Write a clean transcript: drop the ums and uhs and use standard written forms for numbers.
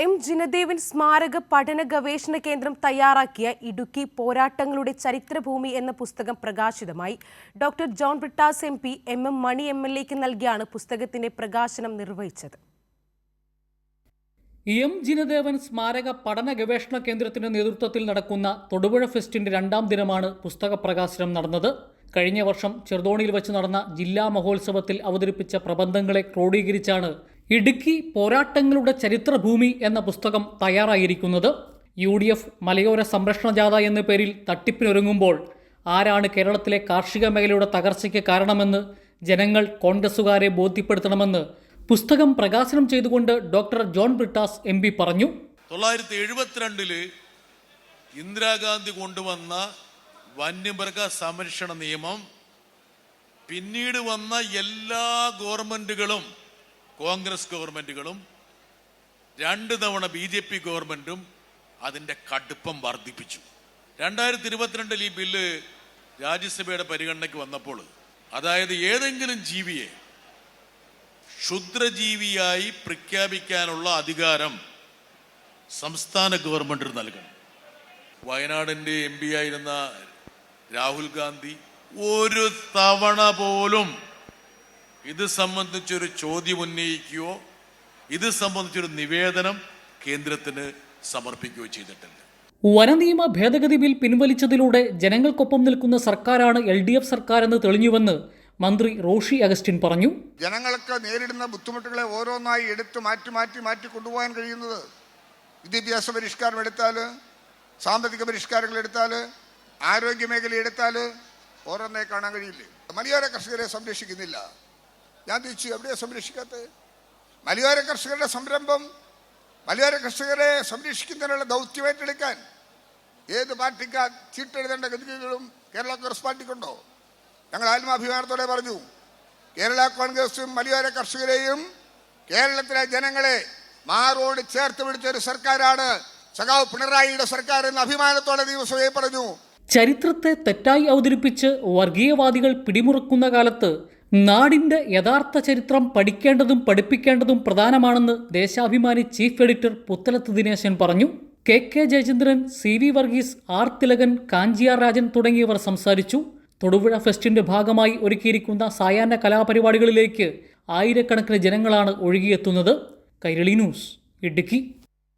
M Jinadevan സ്മാരക പഠന ഗവേഷണ കേന്ദ്രം തയ്യാറാക്കിയ ഇടുക്കി പോരാട്ടങ്ങളുടെ ചരിത്രഭൂമി എന്ന പുസ്തകം പ്രകാശിതമായി. Doctor John Brittas M P M Mani MLAക്ക് നൽകിയാണ് പുസ്തകത്തിന്റെ പ്രകാശനം നിർവഹിച്ചത്. എം ജിനദേവൻ സ്മാരക പഠന ഗവേഷണ കേന്ദ്രത്തിന്റെ നേതൃത്വത്തിൽ നടക്കുന്ന തൊടുപുഴ ഫെസ്റ്റിന്റെ 2ാം ദിനമാണ് പുസ്തക പ്രകാശനം നടന്നത്. കഴിഞ്ഞ വർഷം ചെറുതോണിയിൽ വെച്ച് നടന്ന ജില്ലാ മഹോത്സവത്തിൽ അവതരിപ്പിച്ച പ്രബന്ധങ്ങളെ ക്രോഡീകരിച്ചാണ് ഇടുക്കി പോരാട്ടങ്ങളുടെ ചരിത്രഭൂമി എന്ന പുസ്തകം തയ്യാറായിരിക്കുന്നത്. UDF മലയോര സംരക്ഷണ ജാഥ എന്ന പേരിൽ തട്ടിപ്പിനൊരുങ്ങുമ്പോൾ ആരാണ് കേരളത്തിലെ കാർഷിക മേഖലയുടെ തകർച്ചയ്ക്ക് കാരണമെന്ന് ജനങ്ങൾ കോൺഗ്രസുകാരെ ബോധ്യപ്പെടുത്തണമെന്ന് പുസ്തകം പ്രകാശനം ചെയ്തുകൊണ്ട് ഡോക്ടർ ജോൺ ബ്രിട്ടാസ് MP പറഞ്ഞു. 1972 ഇന്ദിരാഗാന്ധി കൊണ്ടുവന്ന വന്യമൃഗ സംരക്ഷണ നിയമം പിന്നീട് വന്ന എല്ലാ ഗവൺമെന്റുകളും, കോൺഗ്രസ് ഗവൺമെന്റുകളും 2 തവണ BJP ഗവൺമെന്റും അതിൻ്റെ കടുപ്പം വർദ്ധിപ്പിച്ചു. 2022 ഈ ബില്ല് രാജ്യസഭയുടെ പരിഗണനയ്ക്ക് വന്നപ്പോൾ, അതായത് ഏതെങ്കിലും ജീവിയെ ക്ഷുദ്രജീവിയായി പ്രഖ്യാപിക്കാനുള്ള അധികാരം സംസ്ഥാന ഗവൺമെന്റിന് നൽകണം. വയനാടിൻ്റെ MP ആയിരുന്ന രാഹുൽ ഗാന്ധി ഒരു തവണ പോലും ഇത് സംബന്ധിച്ചൊരു ചോദ്യം ഉന്നയിക്കുകയോ ഇത് സംബന്ധിച്ചൊരു നിവേദനം കേന്ദ്രത്തിന് സമർപ്പിക്കുകയോ ചെയ്തിട്ടില്ല. വനനിയമ ഭേദഗതി ബിൽ പിൻവലിച്ചതിലൂടെ ജനങ്ങൾക്കൊപ്പം നിൽക്കുന്ന സർക്കാരാണ് LDF സർക്കാർ എന്ന് തെളിഞ്ഞുവെന്ന് മന്ത്രി റോഷി അഗസ്റ്റിൻ പറഞ്ഞു. ജനങ്ങൾക്ക് നേരിടുന്ന ബുദ്ധിമുട്ടുകളെ ഓരോന്നായി എടുത്ത് മാറ്റി കൊണ്ടുപോകാൻ കഴിയുന്നത് വിദ്യാഭ്യാസ പരിഷ്കാരം എടുത്താൽ, സാമ്പത്തിക പരിഷ്കാരങ്ങൾ എടുത്താൽ, ആരോഗ്യ മേഖല എടുത്താൽ ഓരോന്നേ കാണാൻ കഴിയില്ലേ. മലയോര കർഷകരെ സംരക്ഷിക്കുന്നില്ല. ഞാൻ തിരിച്ചു, എവിടെയാണ് സംരക്ഷിക്കാത്തത്? മലയോര കർഷകരുടെ സംരംഭം, മലയോര കർഷകരെ സംരക്ഷിക്കുന്നതിനുള്ള ദൗത്യമേറ്റെടുക്കാൻ ഏത് പാർട്ടിക്കാ ചീട്ടെഴുതേണ്ട ഗതികളും കേരള കോൺഗ്രസ് പാർട്ടിക്കുണ്ടോ? ഞങ്ങൾ ആത്മാഭിമാനത്തോടെ പറഞ്ഞു, കേരള കോൺഗ്രസും മലയോര കർഷകരെയും കേരളത്തിലെ ജനങ്ങളെ മാറോട് ചേർത്ത് പിടിച്ച ഒരു സർക്കാരാണ് സഖാവ് പിണറായിയുടെ സർക്കാർ എന്ന് അഭിമാനത്തോടെ ദിവസമേ പറഞ്ഞു. ചരിത്രത്തെ തെറ്റായി അവതരിപ്പിച്ച് വർഗീയവാദികൾ പിടിമുറുക്കുന്ന കാലത്ത് നാടിന്റെ യഥാർത്ഥ ചരിത്രം പഠിക്കേണ്ടതും പഠിപ്പിക്കേണ്ടതും പ്രധാനമാണെന്ന് ദേശാഭിമാനി ചീഫ് എഡിറ്റർ പുത്തലത്ത് ദിനേശൻ പറഞ്ഞു. KK Jayachandran, CV Varghese, R Thilakan, Kanchiyar Rajan തുടങ്ങിയവർ സംസാരിച്ചു. തൊടുപുഴ ഫെസ്റ്റിന്റെ ഭാഗമായി ഒരുക്കിയിരിക്കുന്ന സായാഹ്ന കലാപരിപാടികളിലേക്ക് ആയിരക്കണക്കിന് ജനങ്ങളാണ് ഒഴുകിയെത്തുന്നത്. കൈരളി ന്യൂസ്, ഇടുക്കി.